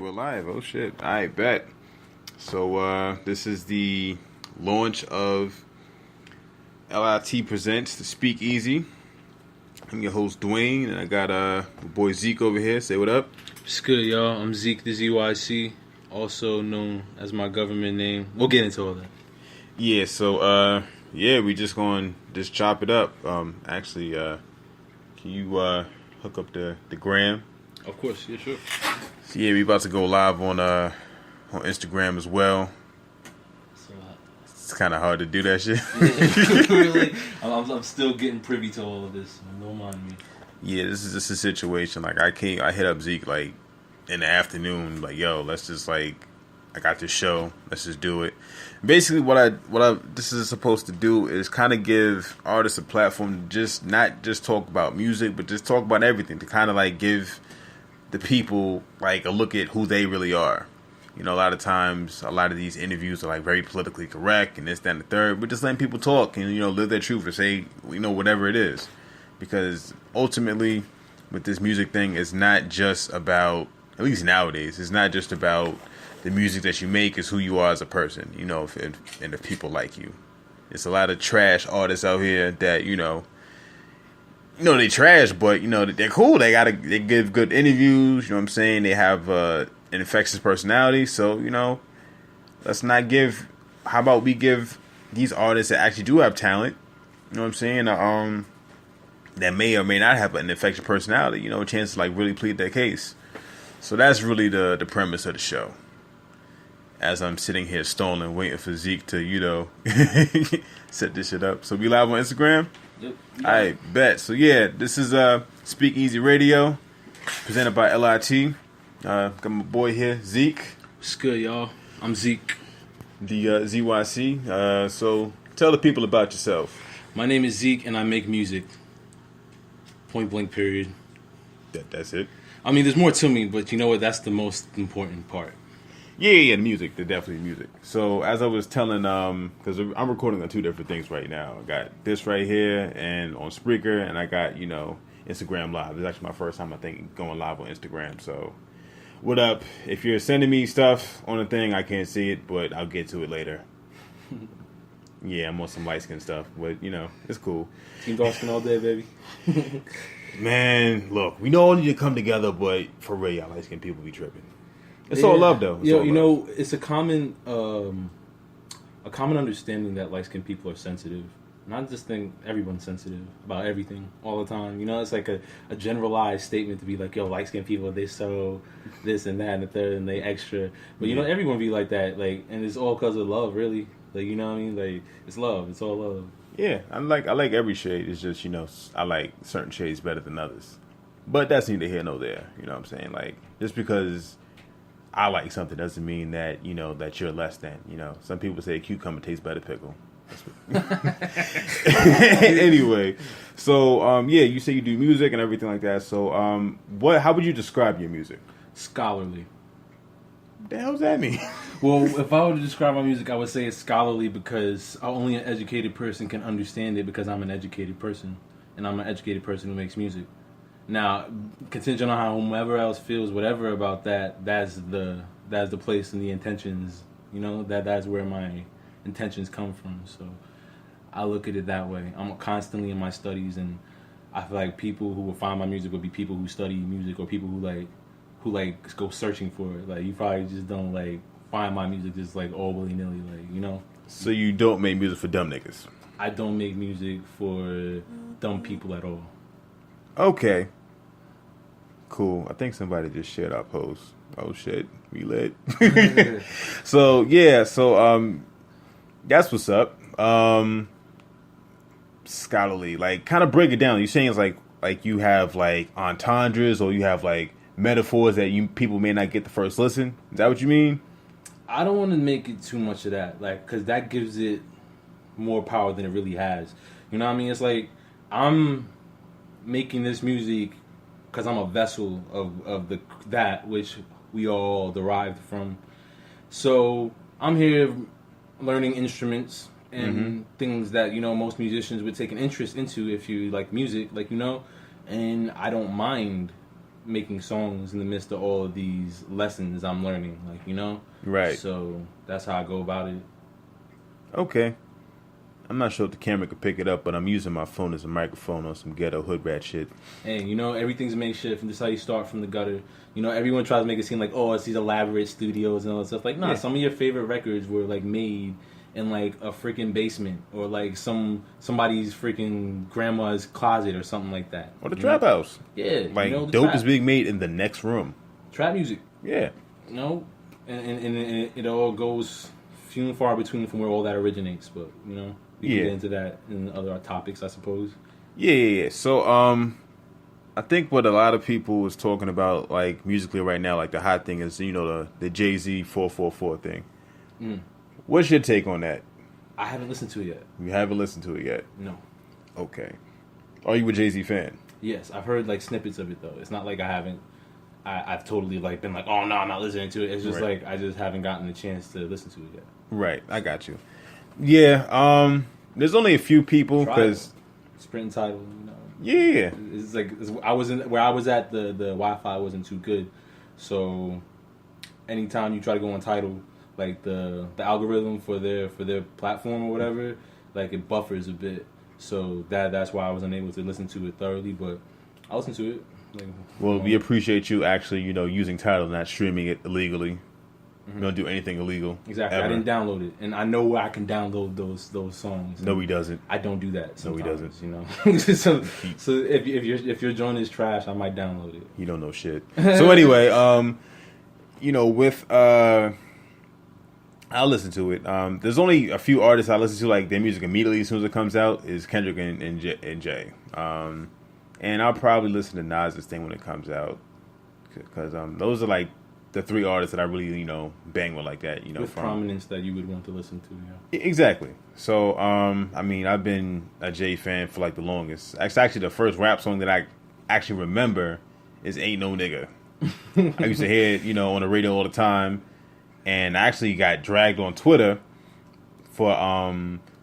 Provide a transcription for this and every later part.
we're live. Oh shit. I bet. So this is the launch of LIT Presents the Speakeasy. I'm your host Dwayne, and I got my boy Zeeq over here. Say what up. It's good, y'all. I'm Zeeq, the ZYC, also known as my government name. We'll get into all that. Yeah, so we just going to just chop it up. Actually, can you hook up the gram? Of course, yeah, sure. So yeah, we about to go live on Instagram as well. It's kind of hard to do that shit. Yeah, really, I'm still getting privy to all of this. Don't mind me. Yeah, this is just a situation. Like I hit up Zeeq like in the afternoon. Like, yo, let's just I got this show. Let's just do it. Basically, what I this is supposed to do is kind of give artists a platform to just not just talk about music, but just talk about everything. To kind of like give the people like a look at who they really are. You know, a lot of times, a lot of these interviews are like very politically correct and this, that, and the third. But just letting people talk and, you know, live their truth or say, you know, whatever it is. Because ultimately, with this music thing, it's not just about, at least nowadays, it's not just about the music that you make. It's who you are as a person, you know, and if people like you. There's a lot of trash artists out here that, you know, they trash, but, you know, they're cool. They give good interviews, you know what I'm saying? They have an infectious personality. So, you know, let's not give, how about we give these artists that actually do have talent, you know what I'm saying? That may or may not have an infectious personality, you know, a chance to like really plead their case. So that's really the premise of the show. As I'm sitting here stolen, waiting for Zeeq to, you know, set this shit up. So we live on Instagram? Yep. I bet. So yeah, this is Speakeasy Radio, presented by LIT. Got my boy here, Zeeq. It's good, y'all. I'm Zeeq. The ZYC. So tell the people about yourself. My name is Zeeq, and I make music. Point blank, period. That's it. I mean, there's more to me, but you know what? That's the most important part. Yeah, the music. The definitely music. So as I was telling, because I'm recording on two different things right now. I got this right here and on Spreaker, and I got, you know, Instagram Live. It's actually my first time, I think, going live on Instagram. So what up? If you're sending me stuff on the thing, I can't see it, but I'll get to it later. Yeah, I'm on some light skin stuff, but, you know, it's cool. Team dark skin all day, baby. Man, look, we all need to come together, but for real, y'all light skin people be tripping. It's all love, though. You know, it's a common understanding that light skinned people are sensitive. Not just think everyone's sensitive about everything all the time. You know, it's like a generalized statement to be like, yo, light skinned people, they so this and that and the third and they extra. But, you know, everyone be like that. Like, and it's all because of love, really. Like, you know what I mean? Like, it's love. It's all love. Yeah, I like every shade. It's just, you know, I like certain shades better than others. But that's neither here nor there. You know what I'm saying? Like, just because I like something doesn't mean that, you know, that you're less than. You know, some people say cucumber tastes better pickle. Anyway, so yeah, you say you do music and everything like that. So how would you describe your music? Scholarly. What the hell does that mean? Well, if I were to describe my music, I would say it's scholarly because only an educated person can understand it because I'm an educated person. And I'm an educated person who makes music. Now, contingent on how whomever else feels whatever about that, that's the place and the intentions, you know, that's where my intentions come from. So I look at it that way. I'm constantly in my studies, and I feel like people who will find my music would be people who study music or people who go searching for it. Like, you probably just don't like find my music just like all willy-nilly, like, you know. So you don't make music for dumb niggas? I don't make music for dumb people at all. Okay. Cool. I think somebody just shared our post. Oh shit, we lit. So yeah, that's what's up. Scholarly, like, kind of break it down. You're saying it's like you have like entendres or you have like metaphors that people may not get the first listen. Is that what you mean? I don't want to make it too much of that, like, because that gives it more power than it really has. You know what I mean? It's like I'm making this music because I'm a vessel of that which we all derived from. So I'm here learning instruments and things that, you know, most musicians would take an interest into if you like music, like, you know, and I don't mind making songs in the midst of all of these lessons I'm learning, like, you know? Right. So that's how I go about it. Okay. I'm not sure if the camera could pick it up, but I'm using my phone as a microphone on some ghetto hood rat shit. And, you know, everything's makeshift, and this is how you start from the gutter. You know, everyone tries to make it seem like, oh, it's these elaborate studios and all that stuff. Like, nah, some of your favorite records were, like, made in, like, a freaking basement, or, like, somebody's freaking grandma's closet or something like that. Or the trap house. Yeah. Like, you know, dope trap. is being made in the next room. Trap music. Yeah. You know? And it all goes few and far between from where all that originates, but, you know, we can get into that in other topics, I suppose. Yeah. So, I think what a lot of people was talking about, like, musically right now, like, the hot thing is, you know, the Jay-Z 444 thing. What's your take on that? I haven't listened to it yet. You haven't listened to it yet? No. Okay. Are you a Jay-Z fan? Yes, I've heard, like, snippets of it, though. It's not like I haven't... I've totally, like, been like, oh, no, I'm not listening to it. It's just, like, I just haven't gotten the chance to listen to it yet. Right. I got you. Yeah. There's only a few people, because... Sprint title, you know. Yeah. It's like... I wasn't... Where I was at, the Wi-Fi wasn't too good. So, anytime you try to go on Tidal, like, the algorithm for their platform or whatever, like, it buffers a bit. So, that's why I was unable to listen to it thoroughly, but I'll listen to it. Like, well, we appreciate you actually, you know, using Tidal, not streaming it illegally. We don't do anything illegal. Exactly. Ever. I didn't download it, and I know where I can download those songs. No, he doesn't. I don't do that. Sometimes, no, he doesn't. You know. so if your joint is trash, I might download it. You don't know shit. So anyway, you know, with I'll listen to it. There's only a few artists I listen to, like, their music immediately as soon as it comes out is Kendrick and Jay. And I'll probably listen to Nas's thing when it comes out, because those are, like, the three artists that I really, you know, bang with like that, you know. With prominence that you would want to listen to, yeah. Exactly. So, I mean, I've been a Jay fan for, like, the longest. Actually, the first rap song that I actually remember is Ain't No Nigga. I used to hear it, you know, on the radio all the time, and I actually got dragged on Twitter for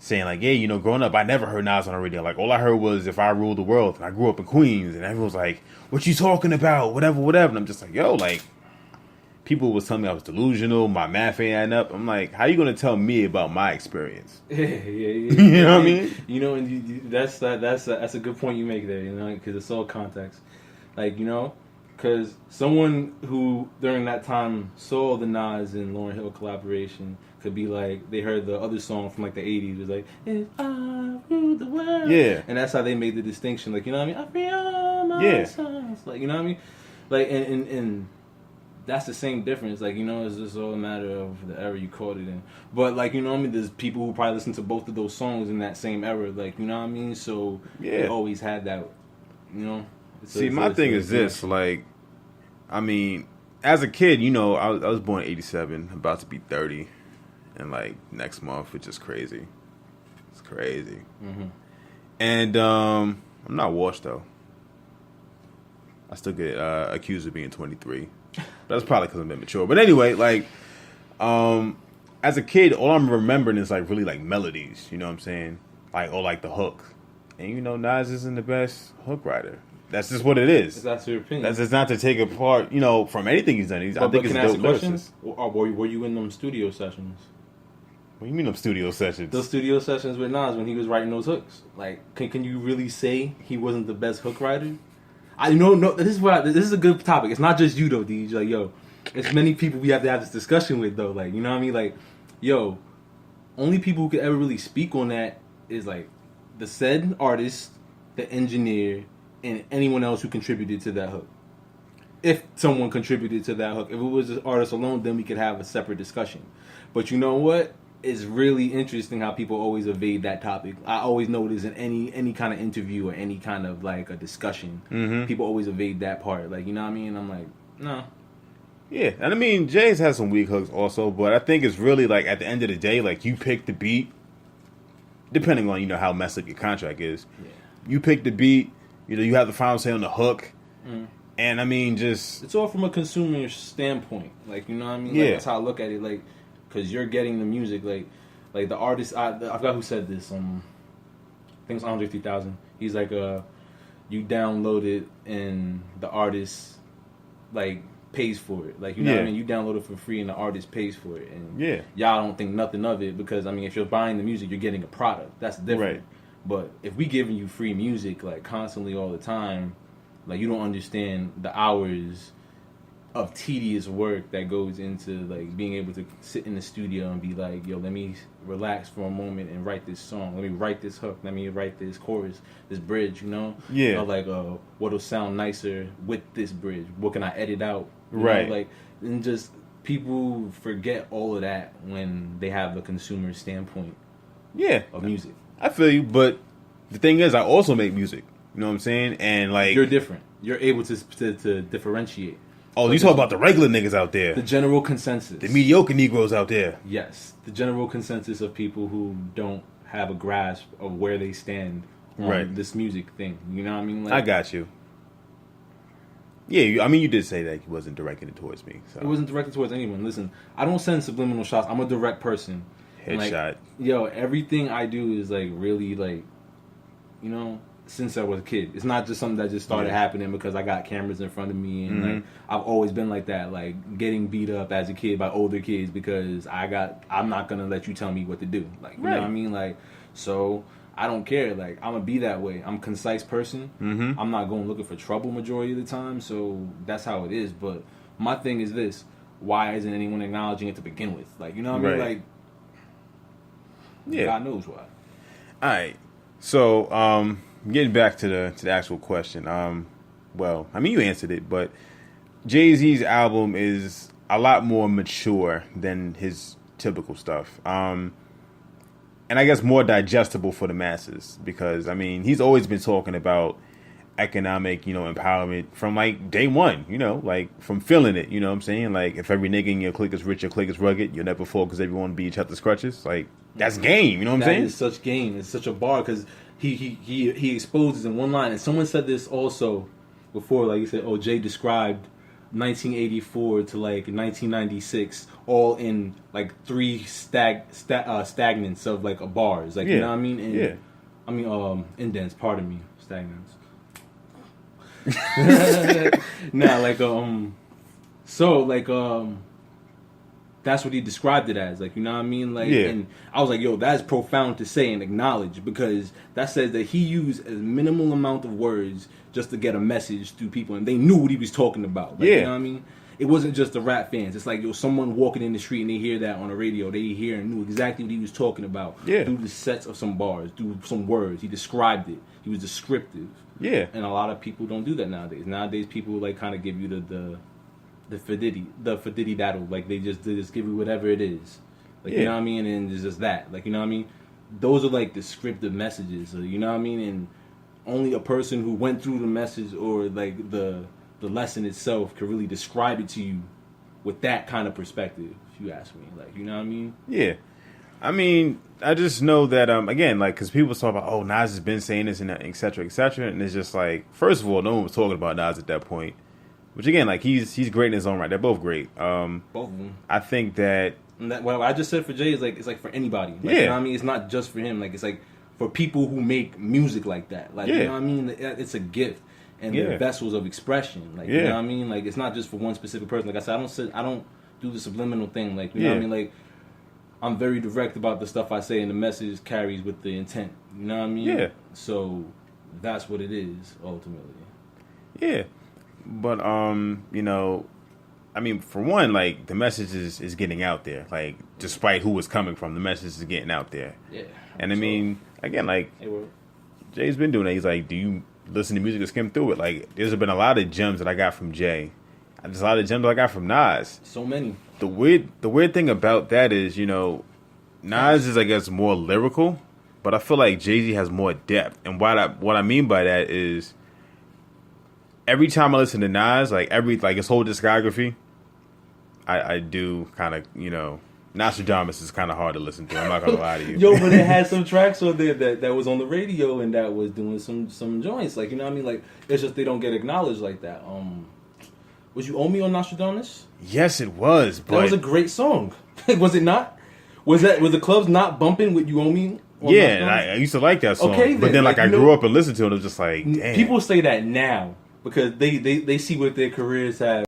saying, like, yeah, you know, growing up, I never heard Nas on the radio. Like, all I heard was If I Ruled the World. And I grew up in Queens, and everyone was like, what you talking about? Whatever. And I'm just like, yo, like, people was telling me I was delusional, my math ain't adding up. I'm like, how you going to tell me about my experience? Yeah. You know what I mean? You know, and that's a good point you make there, you know, because it's all context. Like, you know, because someone who, during that time, saw the Nas and Lauryn Hill collaboration could be like, they heard the other song from, like, the 80s. It was like, If I Ruled the World. Yeah. And that's how they made the distinction. Like, you know what I mean? I free all my sons. Like, you know what I mean? Like, and that's the same difference. Like, you know, it's just all a matter of the era you caught it in. But, like, you know what I mean? There's people who probably listen to both of those songs in that same era. Like, you know what I mean? So, they always had that, you know? See, my thing is this, like, I mean, as a kid, you know, I was born in 87, about to be 30. And, like, next month, which is crazy. It's crazy. Mm-hmm. And I'm not washed, though. I still get accused of being 23. That's probably because I'm immature. But anyway, like, as a kid, all I'm remembering is, like, really, like, melodies. You know what I'm saying? Like, or, like, the hook. And, you know, Nas isn't the best hook writer. That's just what it is. That's your opinion. That's not to take apart, you know, from anything he's done. I think it's dope lyricist. Or were you in them studio sessions? What do you mean them studio sessions? Those studio sessions with Nas when he was writing those hooks. Like, can you really say he wasn't the best hook writer? I know. This is a good topic. It's not just you though, DJ. Like, yo, it's many people we have to have this discussion with though. Like, you know what I mean? Like, yo, only people who could ever really speak on that is, like, the said artist, the engineer, and anyone else who contributed to that hook. If someone contributed to that hook. If it was the artist alone, then we could have a separate discussion. But you know what? It's really interesting how people always evade that topic. I always notice in any kind of interview or any kind of, like, a discussion, people always evade that part. Like, you know what I mean? I'm like, no. Yeah, and I mean, Jay's has some weak hooks also, but I think it's really, like, at the end of the day, like, you pick the beat, depending on, you know, how messed up your contract is. Yeah. You pick the beat, you know, you have the final say on the hook, and I mean, just... It's all from a consumer standpoint. Like, you know what I mean? Like, that's how I look at it, like... Because you're getting the music, like the artist. I forgot who said this. I think it's Andre 3000. He's like, you download it, and the artist like pays for it. Like, you know what I mean? You download it for free and the artist pays for it. And y'all don't think nothing of it because, I mean, if you're buying the music, you're getting a product. That's different. Right. But if we giving you free music, like, constantly all the time, like, you don't understand the hours of tedious work that goes into, like, being able to sit in the studio and be like, yo, let me relax for a moment and write this song. Let me write this hook. Let me write this chorus, this bridge, you know? Yeah. Or like, what'll sound nicer with this bridge? What can I edit out? You know? Like, and just people forget all of that when they have a consumer standpoint of music. I feel you, but the thing is, I also make music. You know what I'm saying? And, like... You're different. You're able to differentiate. Oh, you talk about the regular niggas out there. The general consensus. The mediocre Negroes out there. Yes. The general consensus of people who don't have a grasp of where they stand on this music thing. You know what I mean? Like, I got you. Yeah, I mean, you did say that he wasn't directing it towards me. So. It wasn't directed towards anyone. Listen, I don't send subliminal shots. I'm a direct person. Headshot. Like, yo, everything I do is, like, really, like, you know... Since I was a kid, it's not just something that just started happening because I got cameras in front of me, and like I've always been like that, like getting beat up as a kid by older kids because I'm not gonna let you tell me what to do, like you know what I mean, like so I don't care, like I'm gonna be that way. I'm a concise person. I'm not going looking for trouble majority of the time, so that's how it is. But my thing is this: why isn't anyone acknowledging it to begin with? Like you know what I mean? Like God knows why. All right, so getting back to the actual question, well, I mean, you answered it, but Jay-Z's album is a lot more mature than his typical stuff, and I guess more digestible for the masses because, I mean, he's always been talking about economic, you know, empowerment from, like, day one, you know, like, from feeling it, you know what I'm saying? Like, if every nigga in your clique is rich, your clique is rugged, you'll never fall because everyone be each other's crutches. Like, that's game, you know what I'm saying? That is such game. It's such a bar because... He exposes in one line, and someone said this also before, like you said, Jay described 1984 to like 1996 all in like three stagnants of like bars, like you know what I mean? And, I mean indents, pardon me, stagnants. Nah, like so like that's what he described it as, like, you know what I mean? Like, and I was like, yo, that's profound to say and acknowledge because that says that he used a minimal amount of words just to get a message through people, and they knew what he was talking about. Like, you know what I mean? It wasn't just the rap fans. It's like, yo, someone walking in the street and they hear that on the radio. They hear and knew exactly what he was talking about through the sets of some bars, through some words. He described it. He was descriptive. Yeah. And a lot of people don't do that nowadays. Nowadays, people, like, kind of give you the fiddy daddle, like they just give you whatever it is, like you know what I mean, and it's just that, like you know what I mean. Those are like descriptive messages, you know what I mean, and only a person who went through the message or like the lesson itself could really describe it to you with that kind of perspective. If you ask me, like you know what I mean. Yeah, I mean, I just know that again, like because people talk about Nas has been saying this and that, et cetera, and it's just like, first of all, no one was talking about Nas at that point. Which again, like he's great in his own right. They're both great. Both of them. I think that what I just said for Jay is like it's like for anybody. Like, you know what I mean? It's not just for him. Like it's like for people who make music like that. Like you know what I mean? It's a gift and they're vessels of expression. Like you know what I mean? Like it's not just for one specific person. Like I said, I don't do the subliminal thing. Like you know what I mean? Like I'm very direct about the stuff I say, and the message carries with the intent. You know what I mean? Yeah. So that's what it is ultimately. Yeah. But, you know, I mean, for one, like, the message is getting out there. Like, despite who it's coming from, the message is getting out there. Yeah. And, I mean, again, like, Jay's been doing it. He's like, do you listen to music or skim through it? Like, there's been a lot of gems that I got from Jay. There's a lot of gems I got from Nas. So many. The weird thing about that is, you know, Nas is, I guess, more lyrical, but I feel like Jay-Z has more depth. And what I mean by that is, every time I listen to Nas, like his whole discography, I do kind of, you know, Nostradamus is kind of hard to listen to. I'm not gonna lie to you. Yo, but it had some tracks on there that was on the radio and that was doing some joints. Like you know what I mean? Like it's just they don't get acknowledged like that. Was You Owe Me on Nostradamus? Yes, it was. But that was a great song. Was it not? Was the clubs not bumping with You Owe Me? Yeah, and I used to like that song. Okay, but then like I grew up and listened to it. I was just like, damn. People say that now. Because they see what their careers have